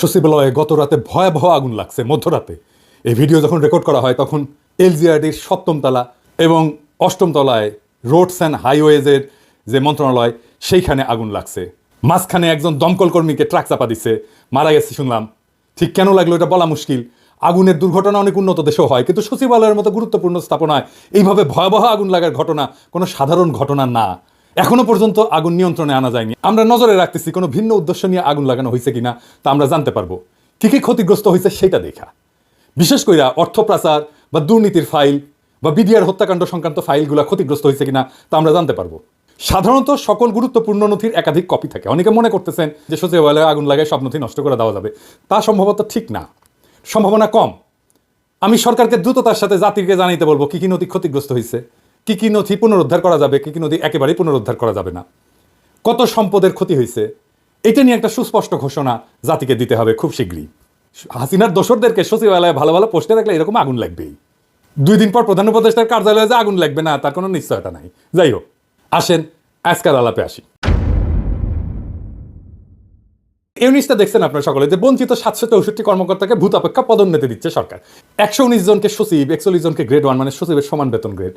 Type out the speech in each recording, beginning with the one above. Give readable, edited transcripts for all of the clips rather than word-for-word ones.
সচিবালয়ে গত রাতে ভয়াবহ আগুন লাগছে মধ্যরাতে। এই ভিডিও যখন রেকর্ড করা হয় তখন এলজিআরডির ৭ম তলা এবং ৮ম তলায় রোডস অ্যান্ড হাইওয়েজের যে মন্ত্রণালয় সেইখানে আগুন লাগছে। মাঝখানে একজন দমকল কর্মীকে ট্রাক চাপা দিচ্ছে, মারা গেছে শুনলাম। ঠিক কেন লাগলো এটা বলা মুশকিল। আগুনের দুর্ঘটনা অনেক উন্নত দেশেও হয়, কিন্তু সচিবালয়ের মতো গুরুত্বপূর্ণ স্থাপনায় এইভাবে ভয়াবহ আগুন লাগার ঘটনা কোনো সাধারণ ঘটনা না। এখনো পর্যন্ত আগুন নিয়ন্ত্রণে আনা যায়নি। আমরা নজরে রাখতেছি কোনো ভিন্ন উদ্দেশ্য নিয়ে আগুন লাগানো হয়েছে কিনা তা আমরা জানতে পারবো। কি কি ক্ষতিগ্রস্ত হয়েছে সেটা দেখা, বিশেষ করে অর্থ পাচার বা দুর্নীতির ফাইল বা বিডিআর হত্যাকাণ্ড সংক্রান্ত ফাইলগুলো ক্ষতিগ্রস্ত হয়েছে কিনা তা আমরা জানতে পারবো। সাধারণত সকল গুরুত্বপূর্ণ নথির একাধিক কপি থাকে। অনেকে মনে করতেছেন যে সচিবালয়ে আগুন লাগায় সব নথি নষ্ট করে দেওয়া যাবে, তা সম্ভবত ঠিক না, সম্ভাবনা কম। আমি সরকারকে দ্রুততার সাথে জাতিকে জানাইতে বলবো কি কি নথি ক্ষতিগ্রস্ত হয়েছে, কি কি নথি পুনরুদ্ধার করা যাবে, কি কি নথি একেবারেই পুনরুদ্ধার করা যাবে না, কত সম্পদের ক্ষতি হয়েছে, এটা নিয়ে একটা সুস্পষ্ট ঘোষণা জাতিকে দিতে হবে খুব শীঘ্রই। হাসিনার দোসরদেরকে সচিবালয়ে ভালো ভালো পোস্টে রাখলে এরকম আগুন লাগবেই। 2 দিন পর প্রধান উপদেষ্টার কার্যালয়ে যে আগুন লাগবে না তার কোনো নিশ্চয়তা নাই। যাই হোক, আসেন আজকাল আলাপে আসি। এই জিনিসটা দেখছেন আপনারা সকলে যে বঞ্চিত 764 কর্মকর্তাকে ভূত অপেক্ষা পদোন্নতি দিচ্ছে সরকার। 119 জনকে সচিব, 41 জনকে গ্রেড 1 মানে সচিবের সমান বেতন গ্রেড,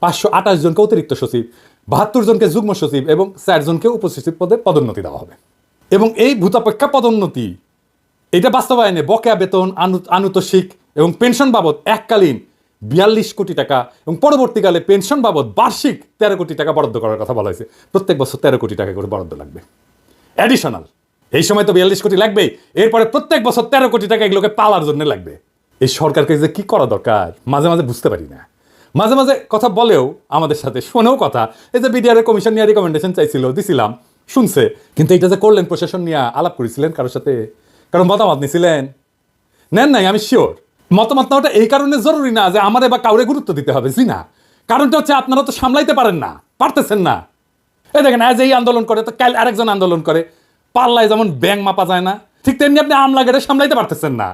528 জনকে অতিরিক্ত সচিব, 72 জনকে যুগ্ম সচিব এবং 4 জনকে উপসচিব পদে পদোন্নতি দেওয়া হবে। এবং এই ভূতাপেক্ষা পদোন্নতি এটা বাস্তবায়নে বকেয়া বেতন, আনুতোষিক এবং পেনশন বাবদ এককালীন 42 কোটি টাকা এবং পরবর্তীকালে পেনশন বাবদ বার্ষিক 13 কোটি টাকা বরাদ্দ করার কথা বলা হয়েছে। প্রত্যেক বছর 13 কোটি টাকা করে বরাদ্দ লাগবে অ্যাডিশনাল। এই সময় তো 42 কোটি লাগবেই, এরপরে প্রত্যেক বছর 13 কোটি টাকা এগুলোকে পাওয়ার জন্য লাগবে। এই সরকারকে যে কি করা দরকার মাঝে মাঝে বুঝতে পারি না। মাঝে মাঝে কথা বলেও আমাদের সাথে শোনেও কথা, এই যে বিডিআর কমিশন নিয়ে রিকমেন্ডেশন চাইছিল, দিছিলাম, শুনছে, কিন্তু এটা যে করলেন প্রশাসন নিয়ে আলাপ করেছিলেন কারোর সাথে, কারণ মতামত নিছিলেন? নেন নাই, আমি শিওর। মতামত নেওয়াটা এই কারণে জরুরি না যে আমারে বা কাউরে গুরুত্ব দিতে হবে, জি না। কারণটা হচ্ছে আপনারা তো সামলাইতে পারেন না, পারতেছেন না। এই দেখেন আজ এই আন্দোলন করে তো কাল আরেকজন আন্দোলন করে, পাল্লায় যেমন ব্যাং মাপা যায় না, ঠিক তেমনি আপনি আমলাগেরে সামলাইতে পারতেছেন না।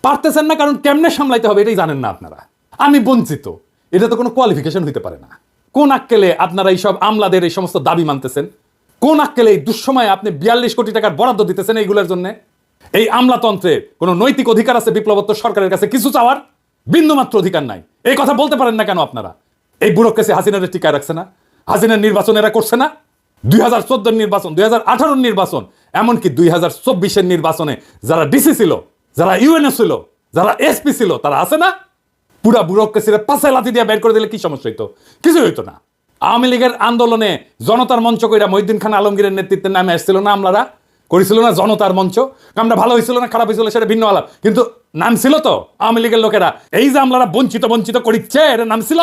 পারতেছেন না কারণ কেমনে সামলাইতে হবে এটাই জানেন না আপনারা। আমি বঞ্চিত, এটা তো কোনো কোয়ালিফিকেশন হইতে পারে না। কোন আক্কেলে আপনারা এইসব আমলাদের এই সমস্ত দাবি মানতেছেন? কোন আক্কেলে এই দুঃসময়ে আপনি 42 কোটি টাকার বরাদ্দ দিতেছেন এইগুলোর জন্য? এই আমলাতন্ত্রে কোনো নৈতিক অধিকার আছে বিপ্লবোত্তর সরকারের কাছে কিছু চাওয়ার? বিন্দুমাত্র অধিকার নাই। এই কথা বলতে পারেন না কেন আপনারা? এই বুড়ো কেসে হাসিনার টিকায় রাখছে না, হাসিনার নির্বাচন এরা করছে না, 2014 নির্বাচন, 2018 নির্বাচন, এমনকি 2024 নির্বাচনে যারা ডিসি ছিল, যারা ইউএনও ছিল, যারা এসপি ছিল, তারা আছে না? পুরা ব্যুরোক্রেসিরা পাশে লাথি দিয়ে বের করে দিলে কি সমস্যা হইতো? কিছু হইতো না। আওয়ামী লীগের আন্দোলনে জনতার মঞ্চ কইরা মহিউদ্দিন খান আলমগীরের নেতৃত্বে নামে আসছিল না আমলারা, করেছিল না জনতার মঞ্চ। কামটা ভালো হয়েছিল না খারাপ হয়েছিল সেটা ভিন্ন আলাপ, কিন্তু নাম ছিল তো আওয়ামী লীগের লোকেরা। এই যে আমলারা বঞ্চিত বঞ্চিত করিচ্ছে, এর নাম ছিল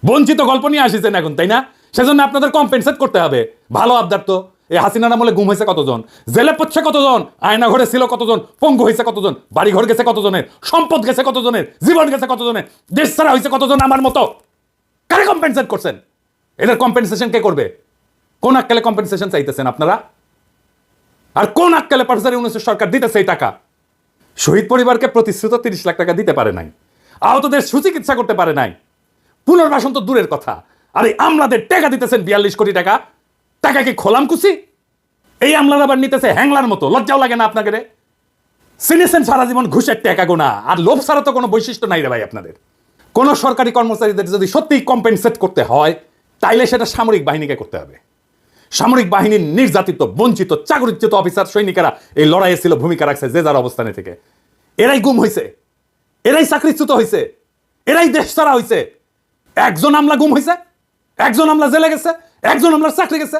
বঞ্চিত। গল্প নিয়ে আসিছেন এখন, তাই না? সেজন্য আপনাদের কম্পেনসেট করতে হবে। ভালো আবদার তো। এই হাসিনার আমলে গুম হয়েছে কতজন, জেলে পড়ছে কতজন, আয়না ঘরে ছিল কতজন, পঙ্গু হয়েছে কতজন, বাড়ি ঘর গেছে কতজনের, সম্পদ গেছে কতজনের, জীবন গেছে কতজনের, দেশ ছাড়া হয়েছে কতজন আমার মতো। কারে কম্পেনসেট করছেন? এদের কম্পেনসেশন কে করবে? কোন আক্কেলে কম্পেনসেশন চাইতেছেন আপনারা? আর কোন আক্কেলে প্রফেসর ইউনূসের সরকার দিতেছে এই টাকা? শহীদ পরিবারকে প্রতিশ্রুত 30 লাখ টাকা দিতে পারে নাই, আহতদের সুচিকিৎসা করতে পারে নাই, পুনর্বাসন তো দূরের কথা। আর এই আমলাদের টাকা দিতেছেন 42 কোটি টাকা। টাকা কি খোলাম কুচি? এই আমলারা আবার নিতেছে হ্যাংলার মতো। লজ্জাও লাগে না আপনাকে? সিনেছেন সারা জীবন ঘুষের টাকা গোনা, আর লোভ ছাড়া তো কোনো বৈশিষ্ট্য নাই রে ভাই আপনাদের। কোন সরকারি কর্মচারীদের যদি সত্যিই কম্পেনসেট করতে হয় তাইলে সেটা সামরিক বাহিনীকে করতে হবে। সামরিক বাহিনীর নির্যাতিত, বঞ্চিত, চাকরিচ্যুত অফিসার সৈনিকেরা এই লড়াইয়ে ছিল, ভূমিকা রাখছে যে যার অবস্থানে থেকে। এরাই গুম হয়েছে, এরাই চাকরিচ্যুত হয়েছে, এরাই দেশ ছাড়া হয়েছে। একজন আমলা গুম হয়েছে, একজন আমলা জেলে গেছে, একজন আমলার চাকরি গেছে।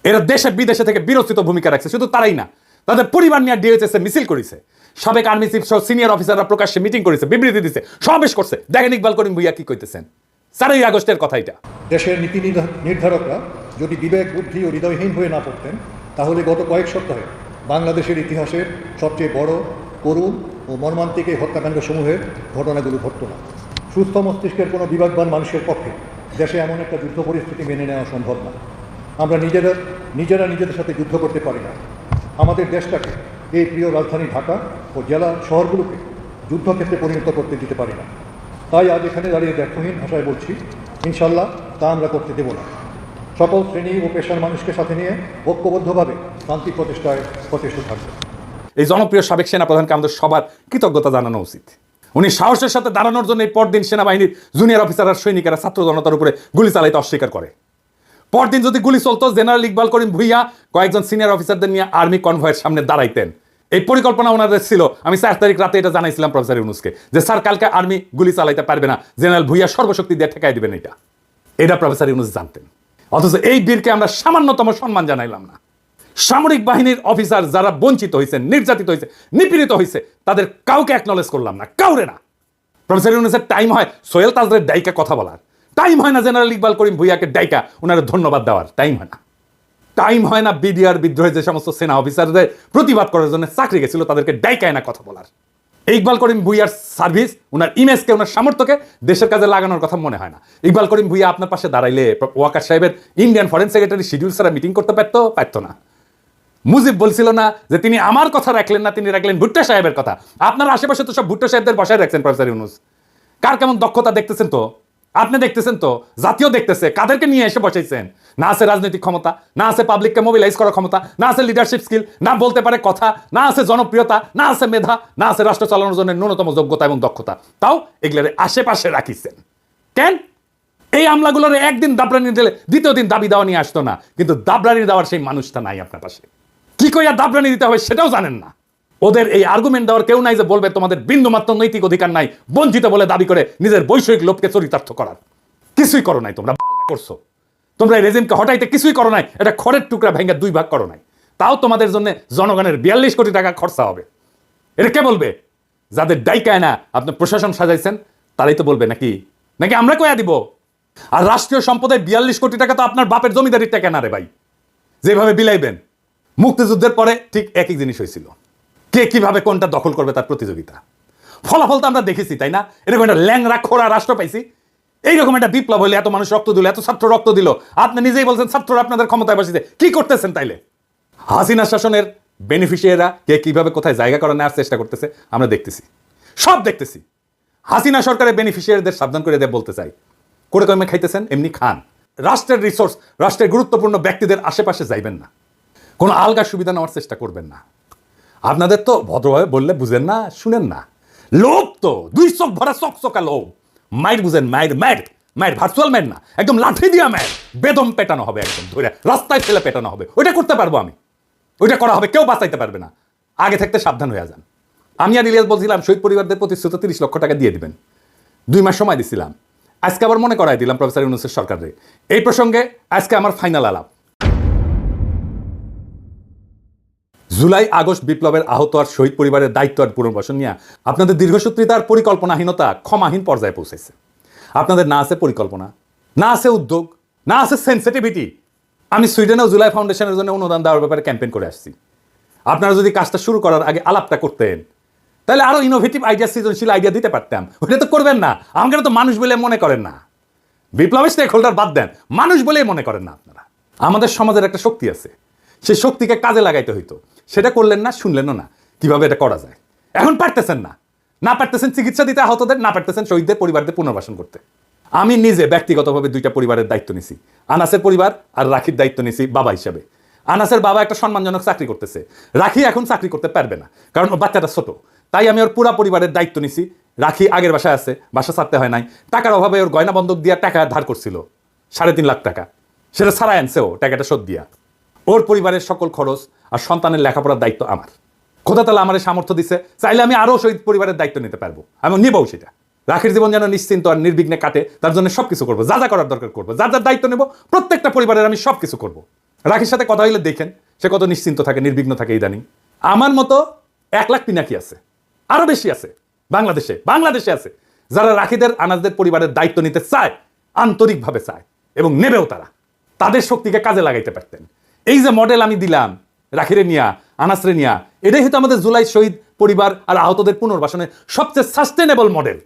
এরা দেশে বিদেশে থেকে বিরোচিত ভূমিকা রাখছে। শুধু তারাই না, তাদের পরিবার নিয়ে ডিএইচএসে মিছিল করেছে, সাবেক আর্মি চিফ সহ সিনিয়র অফিসাররা প্রকাশ্যে মিটিং করেছে, বিবৃতি দিচ্ছে, সমাবেশ করছে। দেখেন ইকবাল করিম ভুইয়া কি কইতেছেন 4ই আগস্টের কথা। এটা দেশের নীতি নির্ধারকরা যদি বিবেক, বুদ্ধি ও হৃদয়হীন হয়ে না পড়তেন তাহলে গত কয়েক সপ্তাহে বাংলাদেশের ইতিহাসের সবচেয়ে বড়, করুণ ও মর্মান্তিক এই হত্যাকাণ্ড সমূহের ঘটনাগুলো ঘটত না। সুস্থ মস্তিষ্কের কোনো বিবেকবান মানুষের পক্ষে দেশে এমন একটা যুদ্ধ পরিস্থিতি মেনে নেওয়া সম্ভব না। আমরা নিজেরা নিজেদের সাথে যুদ্ধ করতে পারি না। আমাদের দেশটাকে, এই প্রিয় রাজধানী ঢাকা ও জেলা শহরগুলোকে যুদ্ধক্ষেত্রে পরিণত করতে দিতে পারি না। তাই আজ এখানে দাঁড়িয়ে ব্যর্থহীন ভাষায় বলছি, ইনশাল্লাহ তা আমরা করতে দেব না। সকল শ্রেণী ও পেশার মানুষকে সাথে নিয়ে ঐক্যবদ্ধভাবে শান্তি প্রতিষ্ঠায় প্রচেষ্ট থাকবে। এই জনপ্রিয় সাবেক সেনাপ্রধানকে আমাদের সবার কৃতজ্ঞতা জানানো উচিত। উনি সাহসের সাথে দাঁড়ানোর জন্য এই পরদিন সেনাবাহিনীর জুনিয়র অফিসার আর সৈনিকেরা ছাত্র জনতার উপরে গুলি চালাইতে অস্বীকার করে। পরদিন যদি গুলি চলতো, জেনারেল ইকবাল করিম ভুইয়া কয়েকজন সিনিয়র অফিসারদের নিয়ে আর্মি কনভয়ের সামনে দাঁড়াইতেন। এই পরিকল্পনা ওনাদের ছিল। আমি 4 তারিখ রাতে এটা জানাইছিলাম প্রফেসর ইউনূসকে যে স্যার কালকে আর্মি গুলি চালাইতে পারবে না, জেনারেল ভুইয়া সর্বশক্তি দিয়ে ঠেকাই দিবেন। এটা প্রফেসর ইউনূস জানতেন, অথচ এই বীরকে আমরা সামান্যতম সম্মান জানাইলাম না। সামরিক বাহিনীর অফিসার যারা বঞ্চিত হয়েছে, নির্যাতিত হয়েছে, নিপীড়িত হয়েছে, তাদের কাউকে অ্যাকনলেজ করলাম না, কাউরে না। প্রফেসর ইউনূসের টাইম হয় সোহেল তাজরের ডাইকা কথা বলার, টাইম হয় না জেনারেল ইকবাল করিম ভুইয়াকে ডাইকা ওনার ধন্যবাদ দেওয়ার, টাইম হয় না। টাইম হয় না বিডিআর বিদ্রোহে যে সমস্ত সেনা অফিসারদের প্রতিবাদ করার জন্য চাকরি গেছিল তাদেরকে ডাইকায় না কথা বলার। ইকবাল করিম ভুইয়ার সার্ভিস, ওনার ইমেজকে, ওনার সামর্থ্যকে দেশের কাজে লাগানোর কথা মনে হয় না। ইকবাল করিম ভুইয়া আপনার পাশে দাঁড়াইলে ওয়াকার সাহেবের ইন্ডিয়ান ফরেন সেক্রেটারি শিডিউল ছাড়া মিটিং করতে পারতো না। মুজিব বলছিল না যে তিনি আমার কথা রাখলেন না, তিনি রাখলেন ভুট্টো সাহেবের কথা। আপনার আশেপাশে তো সব ভুট্টো সাহেবদের বসায় রাখছেন প্রফেসর ইউনূস। কার কেমন দক্ষতা দেখতেছেন তো, আপনি দেখতেছেন তো, জাতীয় দেখতেছে, কাদেরকে নিয়ে এসে বসাইছেন। না আছে রাজনৈতিক ক্ষমতা, না আছে পাবলিককে মোবিলাইজ করার ক্ষমতা, না আছে লিডারশিপ স্কিল, না বলতে পারে কথা, না আছে জনপ্রিয়তা, না আছে মেধা, না আছে রাষ্ট্র চালানোর জন্য ন্যূনতম যোগ্যতা এবং দক্ষতা। তাও এগুলোর আশেপাশে রাখিছেন কেন? এই আমলাগুলোর একদিন দাবরানি দিলে দ্বিতীয় দিন দাবি দেওয়া নিয়ে আসতো না, কিন্তু দাবরানি দেওয়ার সেই মানুষটা নাই আপনার পাশে। কি কইয়া দাবরানি দিতে হবে সেটাও জানেন না। ওদের এই আর্গুমেন্ট দেওয়ার কেউ নাই যে বলবে তোমাদের বিন্দুমাত্র নৈতিক অধিকার নাই বঞ্চিত বলে দাবি করে নিজের বৈষয়িক লোভকে চরিতার্থ করার। কিছুই করো নাই তোমরা, করছো তোমরা এই রেজিমকে হটাইতে কিছুই করো নাই। এটা খড়ের টুকরা ভেঙে 2 ভাগ করো নাই। তাও তোমাদের জন্য জনগণের 42 কোটি টাকা খরচা হবে। এটা কে বলবে? যাদের ডাইকায় না আপনার প্রশাসন সাজাইছেন তারাই তো বলবে, নাকি নাকি আমরা কয়া দিব? আর রাষ্ট্রীয় সম্পদের 42 কোটি টাকা তো আপনার বাপের জমিদারির টাকা না রে ভাই, যেভাবে বিলাইবেন। মুক্তিযুদ্ধের পরে ঠিক একই জিনিস হয়েছিল, কে কিভাবে কোনটা দখল করবে তার প্রতিযোগিতা। ফলাফল তো আমরা দেখেছি, তাই না? এরকম একটা ল্যাংরা খোড়া রাষ্ট্র পাইছি। এইরকম একটা বিপ্লব হলে এত মানুষ রক্ত দিল, এত ছাত্র রক্ত দিল, আপনি নিজেই বলছেন ছাত্ররা আপনাদের ক্ষমতায় বসেছে। কি করতেছেন তাইলে? হাসিনা শাসনের বেনিফিশিয়ারিরা কে কিভাবে কোথায় জায়গা করে নেওয়ার চেষ্টা করতেছে আমরা দেখতেছি, সব দেখতেছি। হাসিনা সরকারের বেনিফিশিয়ারিদের সাবধান করে দিয়ে বলতে চাই, করে কমে খাইতেছেন এমনি খান। রাষ্ট্রের রিসোর্স, রাষ্ট্রের গুরুত্বপূর্ণ ব্যক্তিদের আশেপাশে যাইবেন না, কোনো আলগা সুবিধা নেওয়ার চেষ্টা করবেন না। আপনাদের তো ভদ্রভাবে বললে বুঝেন না, শুনেন না। লোভ তো 2 চোখ ভরা চকচকা লোভ। মাইর বুঝেন, মাইর মাইর মাইর ভার্চুয়াল মাইর না, একদম লাঠি দিয়া মাইর, বেদম পেটানো হবে, একদম ধরে রাস্তায় ফেলে পেটানো হবে। ওইটা করতে পারবো আমি, ওইটা করা হবে, কেউ বাঁচাইতে পারবে না। আগে থাকতে সাবধান হয়ে যান। আমি আর ইলিয়াস বলছিলাম শহীদ পরিবারদের প্রতিশ্রুত 30 লক্ষ টাকা দিয়ে দিবেন, 2 মাস সময় দিছিলাম। আজকে আবার মনে করাই দিলাম প্রফেসর ইউনূসের সরকারে। এই প্রসঙ্গে আজকে আমার ফাইনাল আলাপ। জুলাই আগস্ট বিপ্লবের আহত আর শহীদ পরিবারের দায়িত্ব আর পুনর্বাসন নিয়ে আপনাদের দীর্ঘসূত্রিতার পরিকল্পনাহীনতা ক্ষমাহীন পর্যায়ে পৌঁছেছে। আপনাদের না আছে পরিকল্পনা, না আছে উদ্যোগ, না আছে সেন্সিটিভিটি। আমি সুইডেনেও জুলাই ফাউন্ডেশনের জন্য অনুদান দেওয়ার ব্যাপারে ক্যাম্পেইন করে আসছি। আপনারা যদি কাজটা শুরু করার আগে আলাপটা করতেন তাহলে আরো ইনোভেটিভ আইডিয়া, সৃজনশীল আইডিয়া দিতে পারতাম। ওটা তো করবেন না। আমাকে তো মানুষ বলে মনে করেন না। বিপ্লবের স্টেক হোল্ডার বাদ দেন, মানুষ বলেই মনে করেন না আপনারা। আমাদের সমাজের একটা শক্তি আছে, সেই শক্তিকে কাজে লাগাইতে হইতো। সেটা করলেন না, শুনলেনও না কিভাবে এটা করা যায়। এখন পারতেছেন না, না পারতেছেন চিকিৎসা দিতে আহতদের, না পারতেছেন শহীদদের পরিবারদের পুনর্বাসন করতে। আমি নিজে ব্যক্তিগতভাবে 2টা পরিবারের দায়িত্ব নিছি। আনাসের পরিবার আর রাখির দায়িত্ব নিছি বাবা হিসাবে। আনাসের বাবা একটা সম্মানজনক চাকরি করতেছে, রাখি এখন চাকরি করতে পারবে না কারণ ও বাচ্চাটা ছোট। তাই আমি ওর পুরা পরিবারের দায়িত্ব নিছি। রাখি আগের বাসায় আছে, বাসা ছাড়তে হয় নাই। টাকার অভাবে ওর গয়না বন্ধক দিয়া টাকা ধার করছিল 3.5 লাখ টাকা, সেটা ছাড়াই আনছে ও টাকাটা শোধ দিয়া। ওর পরিবারের সকল খরচ আর সন্তানের লেখাপড়ার দায়িত্ব আমার। খোদা তাআলা আমার সামর্থ্য দিছে, চাইলে আমি আরও শহীদ পরিবারের দায়িত্ব নিতে পারবো, আমি নিবও সেটা। রাখির জীবন যেন নিশ্চিন্ত আর নির্বিঘ্নে কাটে তার জন্য সবকিছু করবো, যা যা করার দরকার করবো, যার যার দায়িত্ব নেবো প্রত্যেকটা পরিবারের আমি সবকিছু করবো। রাখির সাথে কথা হইলে দেখেন সে কত নিশ্চিন্ত থাকে, নির্বিঘ্ন থাকে। ইদানিং আমার মতো 1 লাখ পিনাকি আছে, আরো বেশি আছে বাংলাদেশে আছে যারা রাখিদের আনাসদের পরিবারের দায়িত্ব নিতে চায়, আন্তরিকভাবে চায় এবং নেবেও। তাদের শক্তিকে কাজে লাগাইতে পারতেন। এই যে মডেল আমি দিলাম রাখিরে নিয়া, আনাসরে নিয়া, এটাই হয়তো আমাদের জুলাই শহীদ পরিবার আর আহতদের পুনর্বাসনের সবচেয়ে সাস্টেনেবল মডেল।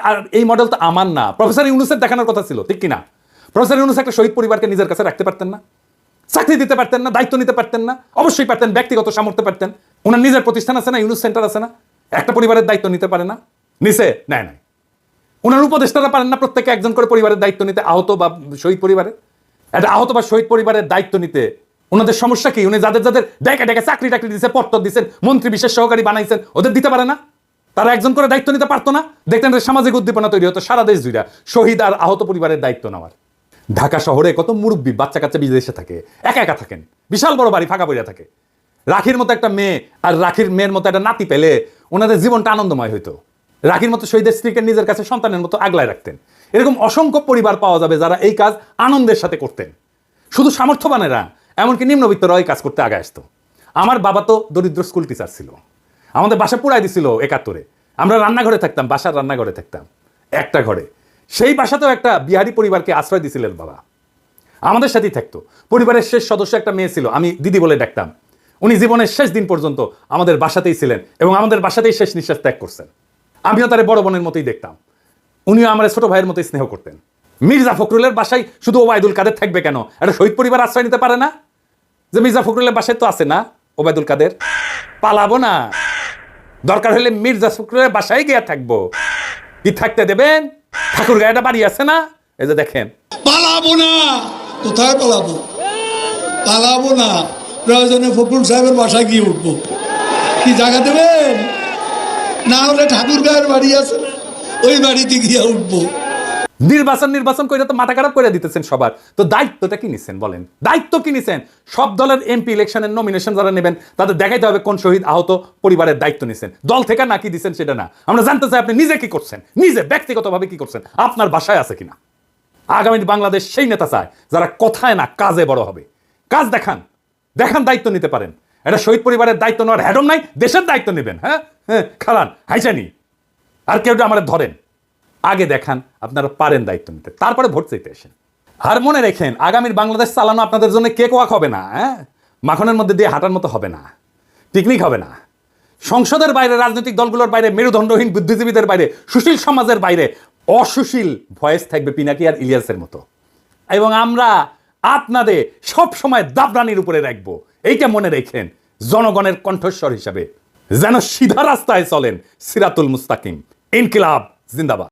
আর এই মডেল তো আমার না, প্রফেসর ইউনূসের দেখানোর কথা ছিল, ঠিক কিনা? প্রফেসর ইউনূস একটা শহীদ পরিবারকে নিজের কাছে রাখতে পারতেন না? চাকরি দিতে পারতেন না? দায়িত্ব নিতে পারতেন না? অবশ্যই পারতেন, ব্যক্তিগত সামর্থ্য পারতেন। ওনার নিজের প্রতিষ্ঠান আছে না, ইউনূস সেন্টার আছে না? একটা পরিবারের দায়িত্ব নিতে পারে না? নিচে নেয় নাই। ওনার উপদেষ্টারা পারেন না প্রত্যেকে একজন করে পরিবারের দায়িত্ব নিতে, আহত বা শহীদ পরিবারের? একটা আহত বা শহীদ পরিবারের দায়িত্ব নিতে ওনাদের সমস্যা কি? উনি যাদের যাদের ডেকে ডেকে চাকরি টাকরি দিচ্ছে, পত্র দিচ্ছেন, মন্ত্রী বিশেষ সহকারী বানাইছেন, ওদের দিতে পারে না? তারা একজন করে দায়িত্ব নিতে পারতো না? দেখতেন সামাজিক উদ্দীপনা তৈরি হতো সারা দেশ জুড়ে শহীদ আর আহত পরিবারের দায়িত্ব নেওয়ার। ঢাকা শহরে কত মুরব্বী বাচ্চা কাচ্চা বিদেশে থাকে, একা একা থাকেন, বিশাল বড় বাড়ি ফাঁকা পড়ে থাকে। রাখির মতো একটা মেয়ে আর রাখির মেয়ের মতো একটা নাতি পেলে ওনাদের জীবনটা আনন্দময় হইতো। রাখির মতো শহীদের স্ত্রীকে নিজের কাছে সন্তানের মতো আগলায় রাখতেন। এরকম অসংখ্য পরিবার পাওয়া যাবে যারা এই কাজ আনন্দের সাথে করতেন। শুধু সামর্থ্যবানেরা, এমনকি নিম্নবিত্তরাও এই কাজ করতে আগে আসতো। আমার বাবা তো দরিদ্র স্কুল টিচার ছিল, আমাদের বাসা পুরাই দিছিল 71-এ। আমরা রান্নাঘরে থাকতাম, বাসার রান্নাঘরে থাকতাম একটা ঘরে। সেই বাসাতেও একটা বিহারি পরিবারকে আশ্রয় দিছিলেন বাবা, আমাদের সাথেই থাকতো। পরিবারের শেষ সদস্য একটা মেয়ে ছিল, আমি দিদি বলে ডাকতাম। উনি জীবনের শেষ দিন পর্যন্ত আমাদের বাসাতেই ছিলেন এবং আমাদের বাসাতেই শেষ নিঃশ্বাস ত্যাগ করছেন। আমিও তার বড় বোনের মতোই দেখতাম, উনিও আমার ছোট ভাইয়ের মতোই স্নেহ করতেন। মির্জা ফখরুলের বাসায় শুধু ওবায়দুল কাদের থাকবে কেন? একটা শহীদ পরিবার আশ্রয় নিতে পারে না? যে মির্জা ফখরুলের বাসায় তো আছে না ওবায়দুল কাদের। পালাবো না, দরকার হলে মির্জা ফখরুলের বাসায় গিয়ে থাকবো। কি থাকতে দেবেন? ঠাকুর গায়েটা বাড়ি আছে না, এই যে দেখেন। পালাবো না, কোথায় পালাবো? পালাবো না, প্রয়োজনে ফখরুল সাহেবের বাসায় গিয়ে উঠবো। কি জায়গা দেবেন? না হলে ঠাকুর গায়ের বাড়ি আছে না, ওই বাড়িতে গিয়ে উঠবো। নির্বাচন করে তো মাথা খারাপ করে দিতেছেন সবার। তো দায়িত্বটা কি নিছেন বলেন? দায়িত্ব কি নিছেন? সব দলের এমপি ইলেকশনের নমিনেশন যারা নেবেন তাদের দেখাইতে হবে কোন শহীদ আহত পরিবারের দায়িত্ব নিছেন। দল থেকে নাকি দিচ্ছেন সেটা না, আমরা জানতে চাই আপনি নিজে কি করছেন, নিজে ব্যক্তিগতভাবে কি করছেন, আপনার বাসায় আছে কিনা। আগামী বাংলাদেশ সেই নেতা চায় যারা কথায় না কাজে বড় হবে। কাজ দেখান, দায়িত্ব নিতে পারেন। এটা শহীদ পরিবারের দায়িত্ব নেওয়ার হ্যাডম নাই, দেশের দায়িত্ব নেবেন। হ্যাঁ হ্যাঁ, খারান হাইচানি আর কেউ আমার ধরেন। আগে দেখান আপনারা পারেন দায়িত্ব নিতে, তারপরে ভোট চাইতে আসেন। আর মনে রেখেন, আগামীর বাংলাদেশ চালানো আপনাদের জন্য কেক ওয়াক হবে না, হ্যাঁ, মাখনের মধ্যে দিয়ে হাঁটার মতো হবে না, পিকনিক হবে না। সংসদের বাইরে, রাজনৈতিক দলগুলোর বাইরে, মেরুদণ্ডহীন বুদ্ধিজীবীদের বাইরে, সুশীল সমাজের বাইরে অসুশীল ভয়েস থাকবে পিনাকি আর ইলিয়াসের মতো। এবং আমরা আপনাদের সব সময় দাবরানির উপরে রাখবো। এইটা মনে রেখেন, জনগণের কণ্ঠস্বর হিসাবে যেন সিধা রাস্তায় চলেন। সিরাতুল মুস্তাকিম। ইনকিলাব জিন্দাবাদ।